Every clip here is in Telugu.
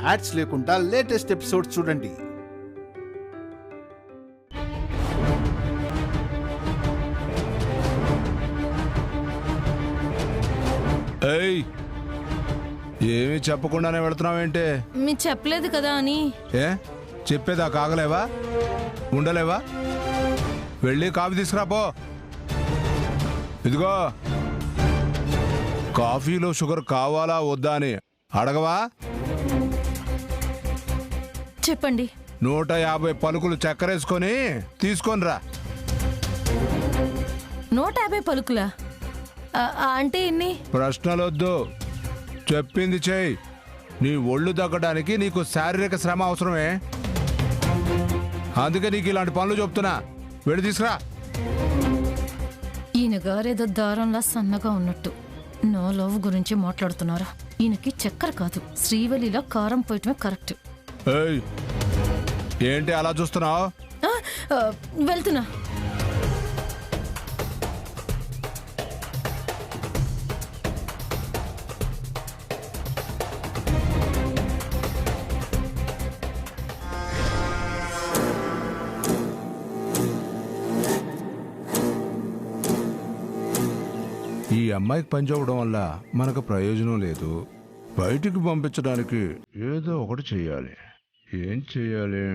యాడ్స్ లేకుండా లేటెస్ట్ ఎపిసోడ్ చూడండి. ఏయ్, ఏమీ చెప్పకుండానే వెళుతున్నావేంటే? మీరు చెప్పలేదు కదా అని. ఏ చెప్పేదా? కాగలేవా? ఉండలేవా? వెళ్ళి కాఫీ తీసుకురాపో. ఇదిగో, కాఫీలో షుగర్ కావాలా వద్దా అని అడగవా? చెప్పండి. 150 పలుకులు చక్కెరేసుకొని తీసుకొనిరా. 150 పలుకులా? అంటే ఎన్ని? ప్రశ్నలొద్దు, చెప్పింది చెయ్యి. నీ ఒళ్ళు తగ్గడానికి నీకు శారీరక శ్రమ అవసరమే, అందుకే నీకు ఇలాంటి పనులు చెప్తున్నా. వెళ్ళి తీసుకురా. ఈయన గారేదో దారంలా సన్నగా ఉన్నట్టు నో లవ్ గురించి మాట్లాడుతున్నారా? ఈయనకి చక్కెర కాదు, శ్రీవల్లిలో కారం పోయటమే కరెక్ట్. ఏయ్, ఏంటి అలా చూస్తున్నావు? వెళ్తున్నా. ఈ అమ్మాయికి పనిచేయడం వల్ల మనకు ప్రయోజనం లేదు. బయటికి పంపించడానికి ఏదో ఒకటి చెయ్యాలి. ఏం చెయ్యాలి?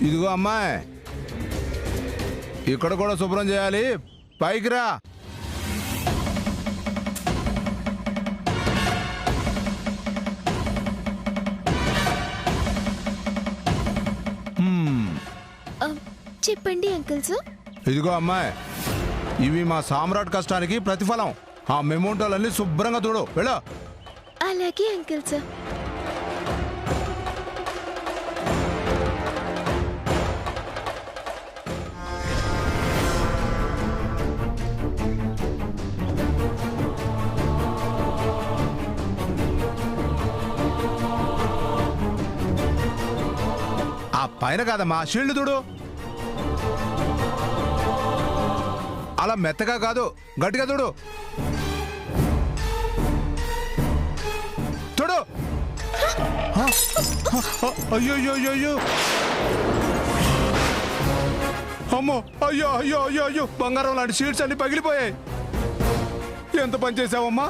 ఇదిగో అమ్మాయి, ఇక్కడ కూడా శుభ్రం చేయాలి. పైకి రా. చెప్పండి అంకుల్స్. ఇదిగో అమ్మాయి, ఇవి మా సామ్రాట్ కష్టానికి ప్రతిఫలం. ఆ మెమోంటోలన్నీ శుభ్రంగా చూడు. వెళ్ళో. అలాగే అంకుల్స్. ఆ పైన కాదమ్మా, షీల్డ్ చూడు. అలా మెత్తగా కాదు, గట్టిగా చూడు. చూడు. అయ్యో అయ్యో అయ్యో, అమ్మో, అయ్యో అయ్యో అయ్యో అయ్యో, బంగారం లాంటి షీట్స్ అన్ని పగిలిపోయాయి. ఎంత పని చేసావమ్మా?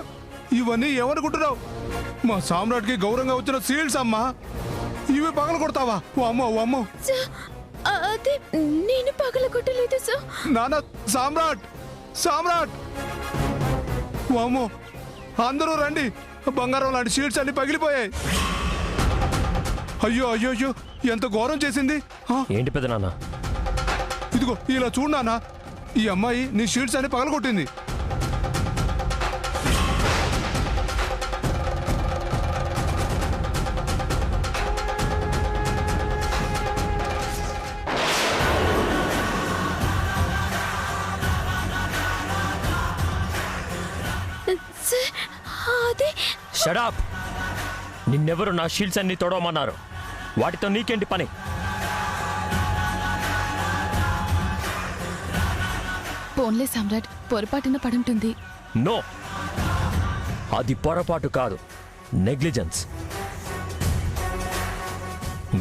ఇవన్నీ ఏమనుకుంటున్నావు? మా సామ్రాట్కి గౌరవంగా వచ్చిన సీల్డ్స్ అమ్మా. ఇవి పగల కొడతావా? అమ్మో అమ్మో, అది నేను పగలగొట్టలేదు సార్. నాన్న, సామ్రాట్ సామ్రాట్, అమ్మో, అందరూ రండి. బంగారం లాంటి షీట్స్ అన్ని పగిలిపోయాయి. అయ్యో అయ్యో అయ్యో, ఎంత ఘోరం చేసింది. ఏంటి పెద్ద నాన్న? ఇదిగో ఇలా చూడు నాన్న, ఈ అమ్మాయి నీ షీట్స్ అన్ని పగలగొట్టింది. షడప్! నిన్నెవరు నా షీల్డ్స్ అన్ని తొడవమన్నారు? వాటితో నీకేంటి పని? పోన్లే సామ్రాట్, పొరపాటున పడుంటుంది. నో, అది పొరపాటు కాదు, నెగ్లిజెన్స్.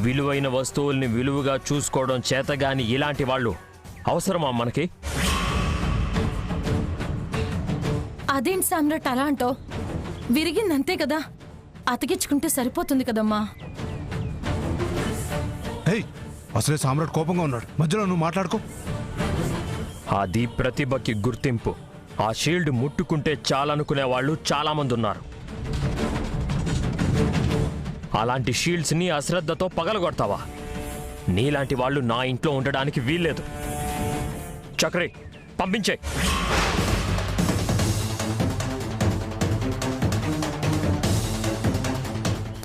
విలువైన వస్తువుల్ని విలువగా చూసుకోవడం చేతగాని ఇలాంటి వాళ్ళు అవసరమా మనకి? అదేంటి సామ్రాట్ అలా అంటావు? విరిగిందంతే కదా, అతికించుకుంటే సరిపోతుంది కదమ్మా. హే, అసలే సామ్రాట్ కోపంగా ఉన్నాడు, మధ్యలో నువ్వు మాట్లాడుకో. అది ప్రతిభకి గుర్తింపు. ఆ షీల్డ్ ముట్టుకుంటే చాలనుకునే వాళ్ళు చాలా మంది ఉన్నారు. అలాంటి షీల్డ్స్ ని అశ్రద్ధతో పగలగొడతావా? నీలాంటి వాళ్ళు నా ఇంట్లో ఉండడానికి వీల్లేదు. చక్రి, పంపించే.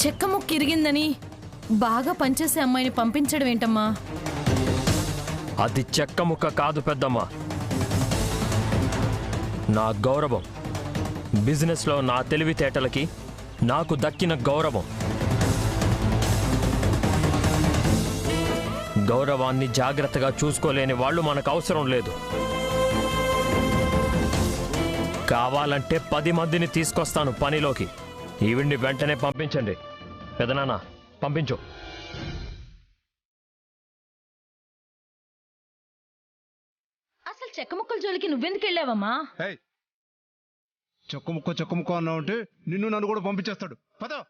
చెక్క ముక్కు ఇరిగిందని బాగా పనిచేసే అమ్మాయిని పంపించడం ఏంటమ్మా? అది చెక్క ముక్క కాదు పెద్దమ్మ, నా గౌరవం. బిజినెస్లో నా తెలివితేటలకి నాకు దక్కిన గౌరవం. గౌరవాన్ని జాగ్రత్తగా చూసుకోలేని వాళ్ళు మనకు అవసరం లేదు. కావాలంటే 10 మందిని తీసుకొస్తాను పనిలోకి. ఈవిడ్ని వెంటనే పంపించండి. పెదనాన్న, పంపించు. అసలు చెక్క ముక్కల జోలికి నువ్వెందుకు వెళ్ళావమ్మా? చెక్కుముక్క అన్నావు అంటే నిన్ను నన్ను కూడా పంపించేస్తాడు. పద.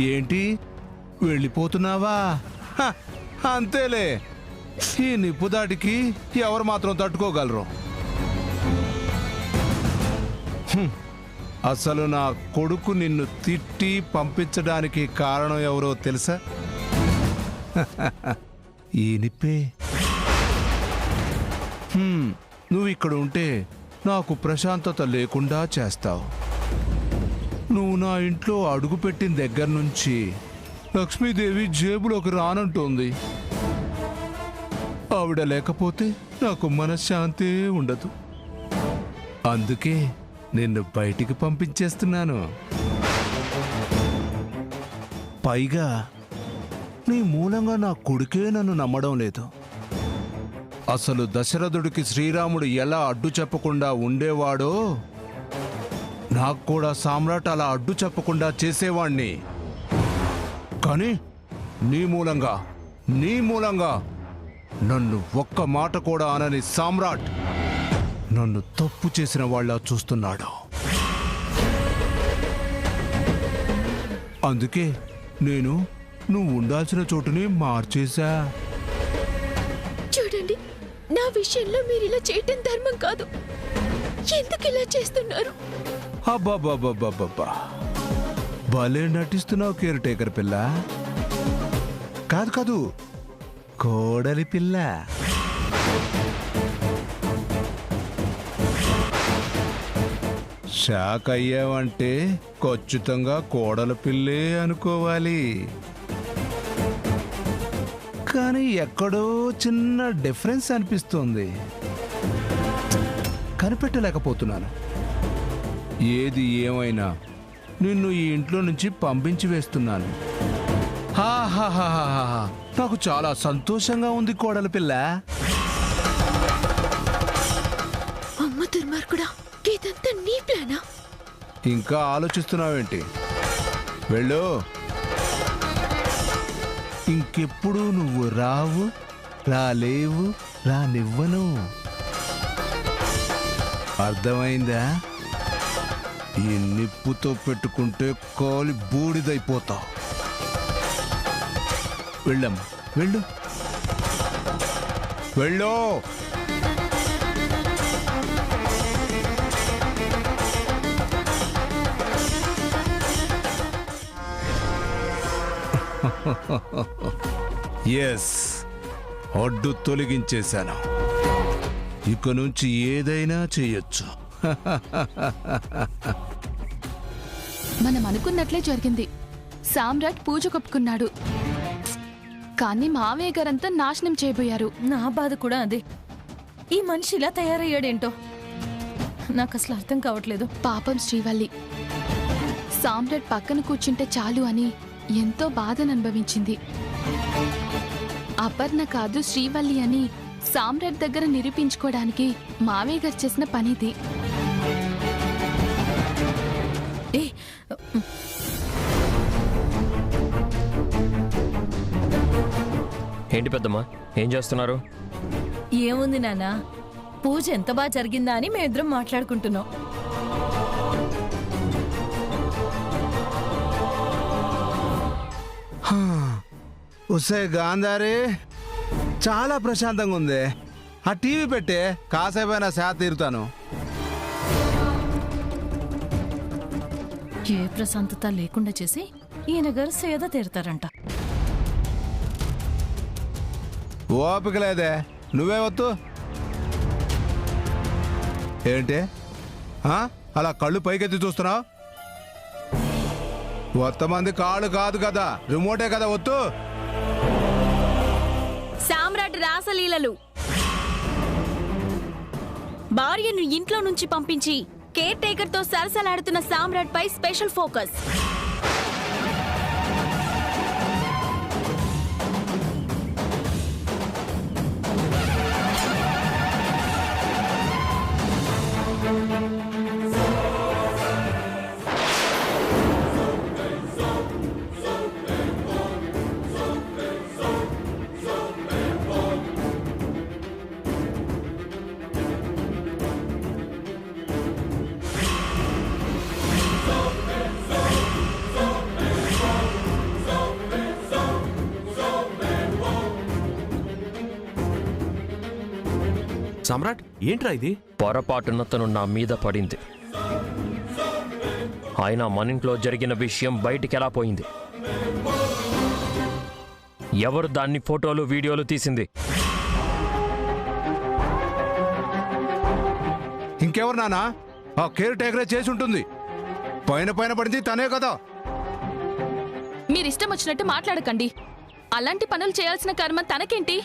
ఏంటి వెళ్ళిపోతున్నావా? అంతేలే, ఈ నిప్పుదాటికి ఎవరు మాత్రం తట్టుకోగలరు? అసలు నా కొడుకు నిన్ను తిట్టి పంపించడానికి కారణం ఎవరో తెలుసా? ఈ నిప్పే. నువ్వు ఇక్కడ ఉంటే నాకు ప్రశాంతత లేకుండా చేస్తావు. నువ్వు నా ఇంట్లో అడుగుపెట్టిన దగ్గర నుంచి లక్ష్మీదేవి జేబులోకి రానంటోంది. ఆవిడ లేకపోతే నాకు మనశ్శాంతే ఉండదు. అందుకే నిన్ను బయటికి పంపించేస్తున్నాను. పైగా నీ మూలంగా నా కొడుకే నన్ను నమ్మడం లేదు. అసలు దశరథుడికి శ్రీరాముడు ఎలా అడ్డు చెప్పకుండా ఉండేవాడో నాకు కూడా సామ్రాట్ అలా అడ్డు చెప్పకుండా చేసేవాణ్ణి. కానీ నీ మూలంగా నన్ను ఒక్క మాట కూడా అనని సామ్రాట్ నన్ను తప్పు చేసిన వాళ్ళ చూస్తున్నాడు. అందుకే నేను నువ్వు ఉండాల్సిన చోటుని మార్చేశా. చూడండి, నా విషయంలో మీరు ఇలా చేయటం ధర్మం కాదు. ఎందుకు ఇలా చేస్తున్నారు? అబ్బాబ్బాబ్బాబ్బా, భలే నటిస్తున్నావు కేర్ టేకర్ పిల్ల. కాదు కోడలి పిల్ల. షాక్ అయ్యావంటే ఖచ్చితంగా కోడల పిల్లే అనుకోవాలి. కానీ ఎక్కడో చిన్న డిఫరెన్స్ అనిపిస్తుంది, కనిపెట్టలేకపోతున్నాను. ఏది ఏమైనా నిన్ను ఈ ఇంట్లో నుంచి పంపించి వేస్తున్నాను. హాహాహాహా. నాకు చాలా సంతోషంగా ఉంది కోడలి పిల్ల. అమ్మ దుర్మార్గుడా, ఇదంతా నీ ప్లానా? ఇంకా ఆలోచిస్తున్నావేంటి? వెళ్ళు. ఇంకెప్పుడు నువ్వు రావు, రాలేవు, రానివ్వను. అర్థమైందా? ఈ నిప్పుతో పెట్టుకుంటే కాలి బూడిదైపోతావు. వెళ్ళమ్మా, వెళ్ళు, వెళ్ళు. ఎస్, అడ్డు తొలగించేశాను. ఇక నుంచి ఏదైనా చేయొచ్చు. మనం అనుకున్నట్లే జరిగింది. సామ్రాట్ పూజ కొప్పుకున్నాడు, కానీ మావయ్య గారంతా నాశనం చేయబోయారు. నా బాధ కూడా అదే. ఈ మనిషి ఇలా తయారయ్యాడేంటో నాకు అసలు అర్థం కావట్లేదు. పాపం శ్రీవల్లి సామ్రాట్ పక్కన కూర్చుంటే చాలు అని ఎంతో బాధను అనుభవించింది. అపర్ణ కాదు శ్రీవల్లి అని సామ్రాట్ దగ్గర నిరూపించుకోవడానికి మావయ్య గారు చేసిన పనిది. ఏ ఏంటి పెద్దమ్మా, ఏం చేస్తున్నారు? ఏముంది నాన్న, పూజ ఎంత బాగా జరిగిందా అని మేమిద్దరం మాట్లాడుకుంటున్నాం. ఉసే గాంధారి, చాలా ప్రశాంతంగా ఉంది. ఆ టీవీ పెట్టే, కాసేపైనా శాత తీరుతాను. ఏ ప్రశాంతత లేకుండా చేసి ఈయన గారు సేద తీరుతారంట. ఓపిక లేదే, నువ్వే వద్దు. ఏంటి అలా కళ్ళు పైకెత్తి చూస్తున్నావు? మొత్తమంది కాళ్ళు కాదు కదా, రిమోటే కదా వద్దు. సామ్రాట్ రాసలీలలు. భార్యను ఇంట్లో నుంచి పంపించి కేర్ టేకర్ తో సరసలాడుతున్న సామ్రాట్ పై స్పెషల్ ఫోకస్. సమ్రాట్, ఏంట్రా ఇది? పొరపాటున తను నా మీద పడింది. అయినా మన ఇంట్లో జరిగిన విషయం బయటికి ఎలా పోయింది? ఎవరు దాన్ని ఫోటోలు వీడియోలు తీసింది? ఇంకెవరు నానా? ఆ కేర్ టేకరే చేసి ఉంటుంది. పైన పైన పడింది తనే కదా. మీరిష్టం వచ్చినట్టు మాట్లాడకండి. అలాంటి పనులు చేయాల్సిన కర్మ తనకేంటి?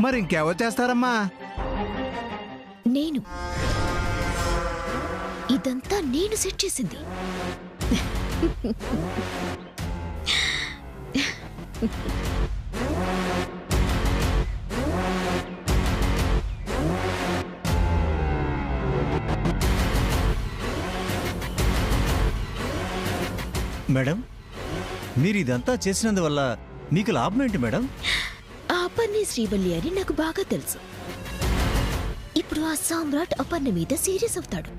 మరి ఇంకెవరు చేస్తారమ్మా? నేను. ఇదంతా నేను సెట్ చేసింది. మేడం, మీరు ఇదంతా చేసినందువల్ల మీకు లాభం ఏంటి మేడం? అపర్ణ శ్రీవల్లి అని నాకు బాగా తెలుసు. ఇప్పుడు ఆ సామ్రాట్ అపర్ణ మీద సీరియస్ అవుతాడు.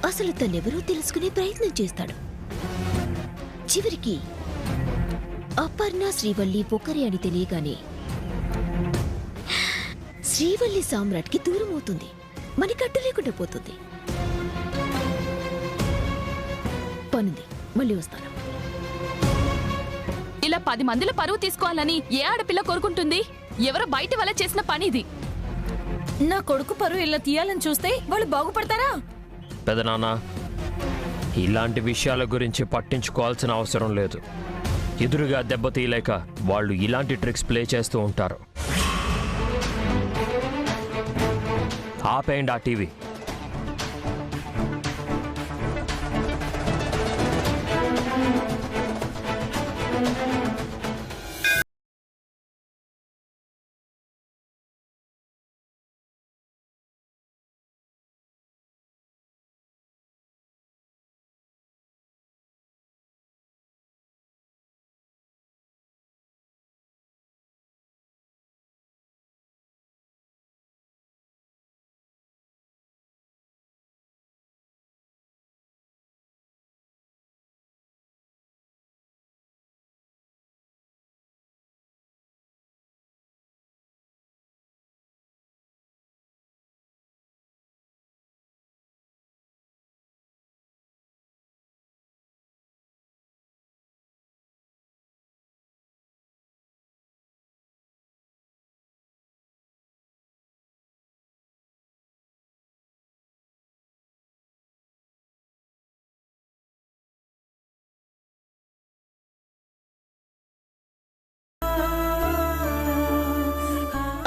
అసలు తనెవరో తెలుసుకునే ప్రయత్నం చేస్తాడు. చివరికి అపర్ణ శ్రీవల్లి ఒకరే అని తెలియగానే శ్రీవల్లి సామ్రాట్కి దూరం అవుతుంది. మనకి అడ్డు లేకుండా పోతుంది. పనుంది, మళ్ళీ వస్తాను. ఇలా 10 మందిలో పరువు తీసుకోవాలని ఏ ఆడపిల్ల కోరుకుంటుంది? ఎవరో బయట వల్ల చేసిన పనిది. నా కొడుకు పరువు ఇలా తీయాలని చూస్తే వాళ్ళు బాగుపడతారా? పెదనాన్న, ఇలాంటి విషయాల గురించి పట్టించుకోవాల్సిన అవసరం లేదు. ఎదురుగా దెబ్బతీయలేక వాళ్ళు ఇలాంటి ట్రిక్స్ ప్లే చేస్తూ ఉంటారు. ఆపేయండి ఆ టీవీ.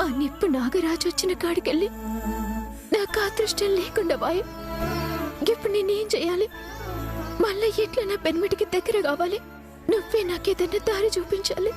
ఆ నిప్పు నాగరాజు వచ్చిన కాడికెళ్ళి నాకు అదృష్టం లేకుండా బాయ్. ఇప్పుడు నేనేం చేయాలి? మళ్ళీ ఎట్లా నా పెన్మిటికి దగ్గర కావాలి? నువ్వే నాకేదన్నా దారి చూపించాలి.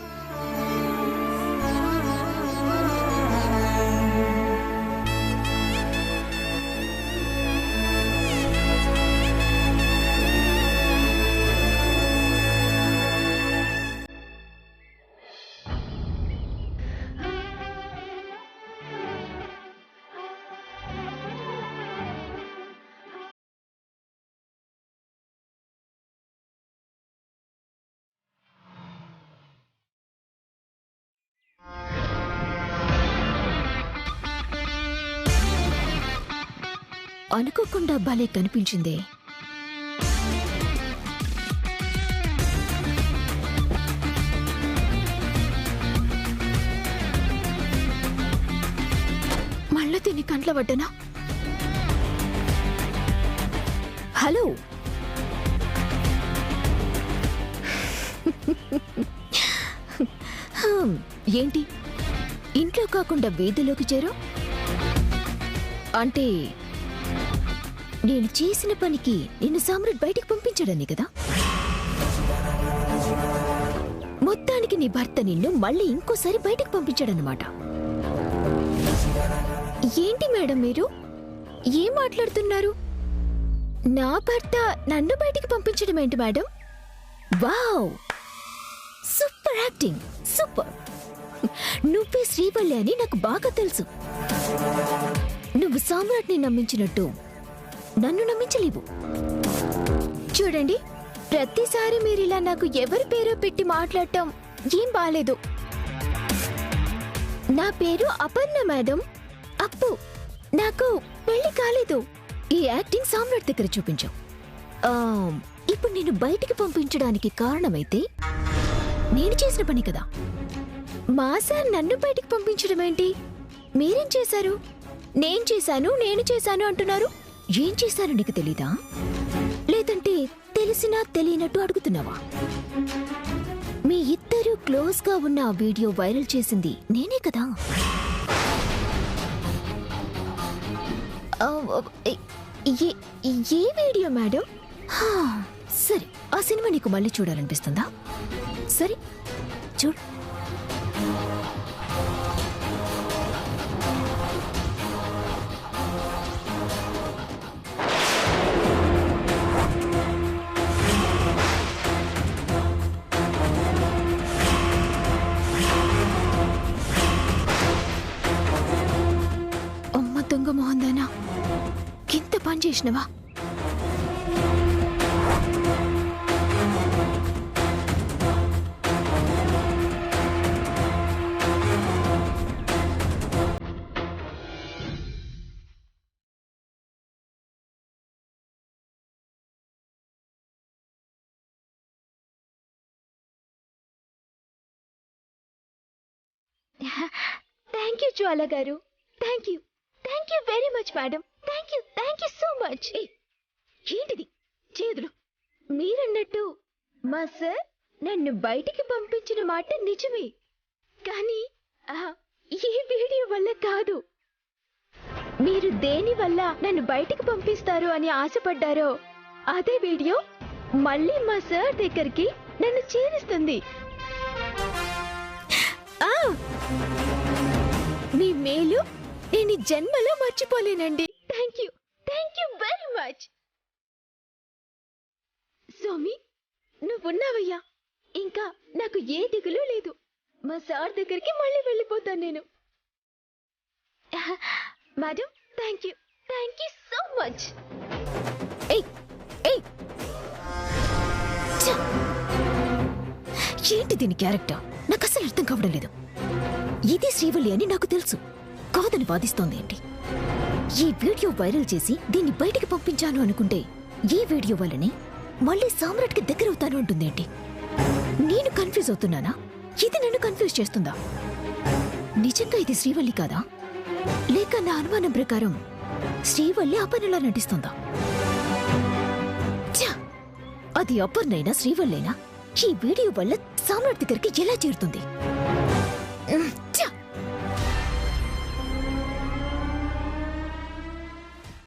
అనుకోకుండా భలే కనిపించిందే. మళ్ళా తిని కంట్ల పడ్డనా? హలో, ఏంటి ఇంట్లో కాకుండా వీధిలోకి చేరు? అంటే నేను చేసిన పనికి నిన్ను సామ్రాట్ బయటికి పంపించాడని కదా? మొత్తానికి నీ భర్త నిన్ను మళ్ళీ ఇంకోసారి బయటికి పంపించాడన్నమాట. ఏంటి మేడం మీరు ఏం మాట్లాడుతున్నారు? నా భర్త నన్ను బయటికి పంపించడం ఏంటి madam? Wow, super acting, super. నువ్వే శ్రీవల్లి అని నాకు బాగా తెలుసు. నువ్వు సామ్రాట్ని నమ్మించినట్టు నన్ను నమ్మించలేవు. చూడండి, ప్రతిసారి మీరిలా నాకు ఎవరి పేరో పెట్టి మాట్లాడటం ఏం బాలేదు. నా పేరు అపర్ణ మేడం. అప్పు, నాకు పెళ్లి కాలేదు. ఈ యాక్టింగ్ సామ్రాట్ దగ్గర చూపించావు. ఇప్పుడు నేను బయటికి పంపించడానికి కారణమైతే నేను చేసిన పని కదా. మా సార్ నన్ను బయటికి పంపించడం ఏంటి? మీరేం చేశారు? నేను చేశాను అంటున్నారు. ఏం చేశాను నీకు తెలీదా? లేదంటే తెలిసినా తెలియనట్టు అడుగుతున్నావా? మీ ఇద్దరు క్లోజ్ గా ఉన్న ఆ వీడియో వైరల్ చేసింది నేనే కదా. ఏ వీడియో మేడం? సరే, ఆ సినిమా నీకు మళ్ళీ చూడాలనిపిస్తుందా? సరే చూడు. అమ్మ దొంగ మోహందానా, ఇంత పని చేసినవా? థ్యాంక్ యూ జ్వాల గారు. Thank you very much madam. Thank you so much. ఏంటిది చేదులు? మీరన్నట్టు మా సార్ నన్ను బయటికి పంపించిన మాట నిజమే, కానీ ఈ వీడియో వల్ల కాదు. మీరు దేని వల్ల నన్ను బయటికి పంపిస్తారు అని ఆశపడ్డారో అదే వీడియో మళ్ళీ మా సార్ దగ్గరికి నన్ను చేరుస్తుంది. మీ మేలు నేను జన్మలో మర్చిపోలేనండి. Thank you very much. స్వామి, నువ్వున్నావయ్యా. ఇంకా నాకు ఏ దిగులు లేదు. మా సార్ దగ్గరికి మళ్ళీ వెళ్ళిపోతాను నేను. Madam, thank you so much. ఏంటి దీని క్యారెక్టర్? నాకు అసలు అర్థం కావడం లేదు. ఇది శ్రీవల్లి అని నాకు తెలుసు, కాదని వాదిస్తోంది ఏంటి? ఈ వీడియో వైరల్ చేసి దీన్ని బయటికి పంపించాను అనుకుంటే ఈ వీడియో వల్లనే మళ్ళీ సామ్రాట్కి దగ్గర అవుతాను అంటుందేంటి? నేను కన్ఫ్యూజ్ అవుతున్నానా? ఇది నన్ను కన్ఫ్యూజ్ చేస్తుందా? నిజంగా ఇది శ్రీవల్లి కాదా? లేక నా అనుమానం ప్రకారం శ్రీవల్లి అపర్ణలా నటిస్తుందా? అది అపర్ణైనా శ్రీవల్లైనా ఈ వీడియో వల్ల సామ్రాట్ దగ్గరికి ఎలా చేరుతుంది?